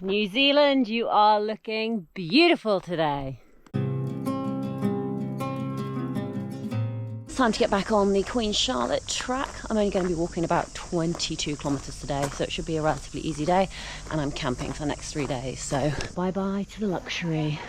New Zealand, you are looking beautiful today. It's time to get back on the Queen Charlotte track. I'm only going to be walking about 22 kilometres today, so it should be a relatively easy day, and I'm camping for the next 3 days, so bye-bye to the luxury.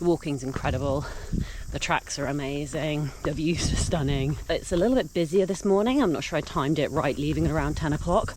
Walking's incredible, the tracks are amazing, the views are stunning. It's a little bit busier this morning. I'm not sure I timed it right, leaving at around 10 o'clock.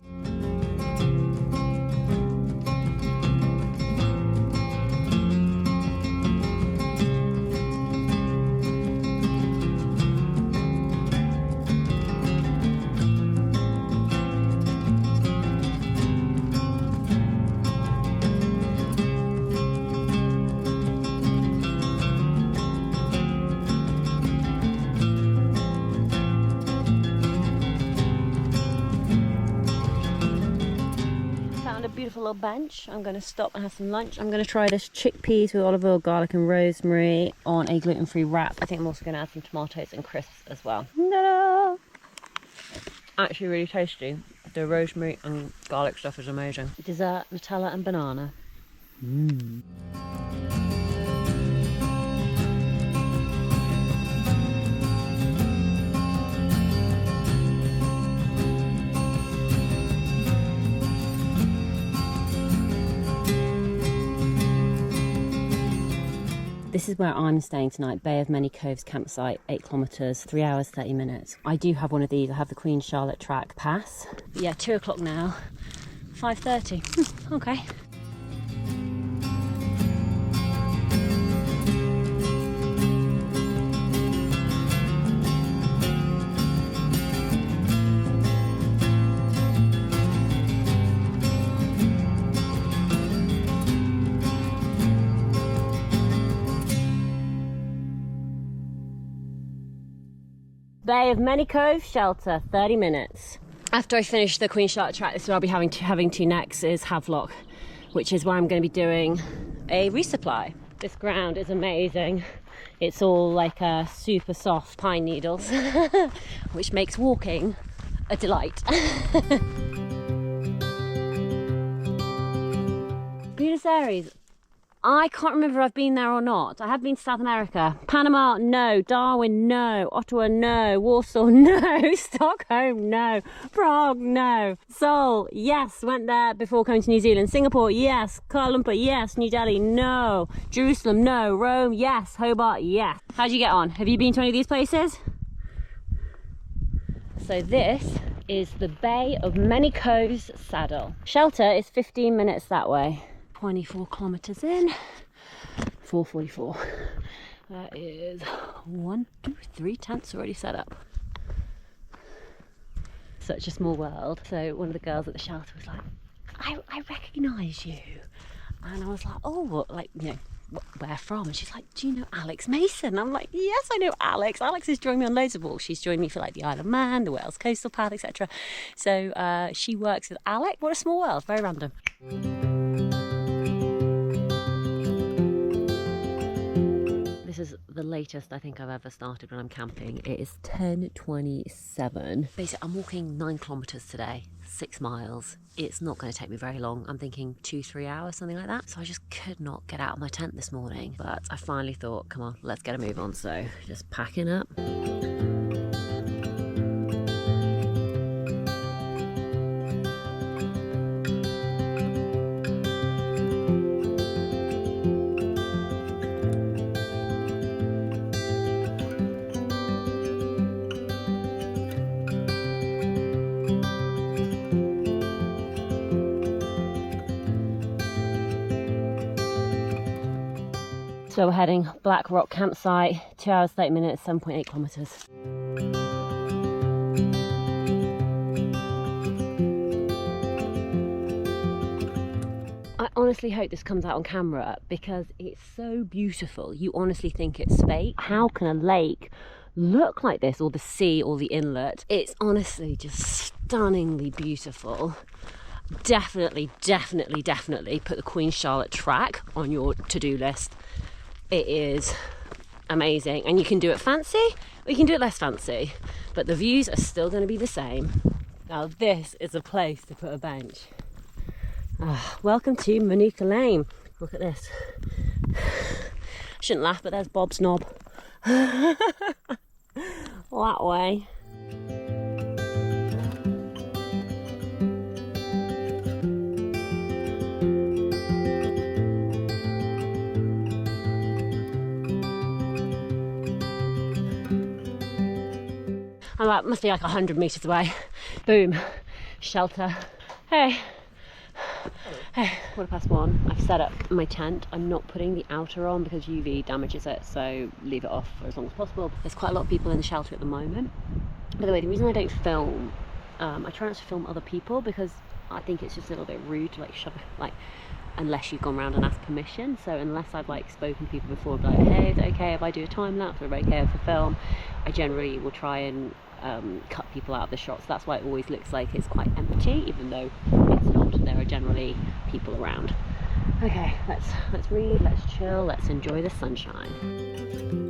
Beautiful little bench. I'm going to stop and have some lunch. I'm going to try this chickpeas with olive oil, garlic and rosemary on a gluten-free wrap. I think I'm also going to add some tomatoes and crisps as well. Ta-da! Actually really tasty. The rosemary and garlic stuff is amazing. Dessert, Nutella and banana. This is where I'm staying tonight, Bay of Many Coves campsite, 8 kilometres, 3 hours, 30 minutes. I do have one of these. I have the Queen Charlotte track pass. But yeah, 2 o'clock now, 5:30. Okay. Bay of Many Coves shelter, 30 minutes. After I finish the Queen Charlotte track, this is where I'll be having to next is Havelock, which is where I'm going to be doing a resupply. This ground is amazing. It's all like super soft pine needles, which makes walking a delight. Buenos Aires. I can't remember if I've been there or not. I have been to South America. Panama, no. Darwin, no. Ottawa, no. Warsaw, no. Stockholm, no. Prague, no. Seoul, yes. Went there before coming to New Zealand. Singapore, yes. Kuala Lumpur, yes. New Delhi, no. Jerusalem, no. Rome, yes. Hobart, yes. How'd you get on? Have you been to any of these places? So this is the Bay of Many Coves saddle. Shelter is 15 minutes that way. 24 kilometres in, 4:44. That is 1, 2, 3 tents already set up. Such a small world. So one of the girls at the shelter was like, I recognise you. And I was like, oh, like, you know, where from? And she's like, do you know Alex Mason? And I'm like, yes, I know Alex. Alex has joined me on loads of walks. She's joined me for like the Isle of Man, the Wales Coastal Path, etc. So she works with Alec. What a small world, very random. This is the latest I think I've ever started when I'm camping. It is 10:27. Basically, I'm walking 9 kilometres today, 6 miles. It's not going to take me very long. I'm thinking 2-3 hours, something like that. So I just could not get out of my tent this morning. But I finally thought, come on, let's get a move on. So just packing up. So we're heading Black Rock campsite, 2 hours, 30 minutes, 7.8 kilometres. I honestly hope this comes out on camera because it's so beautiful. You honestly think it's fake. How can a lake look like this, or the sea, or the inlet? It's honestly just stunningly beautiful. Definitely put the Queen Charlotte track on your to-do list. It is amazing, and you can do it fancy or you can do it less fancy, but the views are still going to be the same. Now this is a place to put a bench. Welcome to Manuka Lane. Look at this. Shouldn't laugh, but there's Bob's knob. That way. I'm like, must be like 100 metres away. Boom, shelter. Hey, 1:15. I've set up my tent. I'm not putting the outer on because UV damages it, so leave it off for as long as possible. There's quite a lot of people in the shelter at the moment. By the way, the reason I don't film, I try not to film other people because I think it's just a little bit rude to like shove it, like, unless you've gone around and asked permission. So unless I've like spoken to people before, like, hey, is it okay if I do a time lapse, or is it okay for film, I generally will try and cut people out of the shots. That's why it always looks like it's quite empty, even though it's not. There are generally people around. Okay, let's read, let's chill, let's enjoy the sunshine.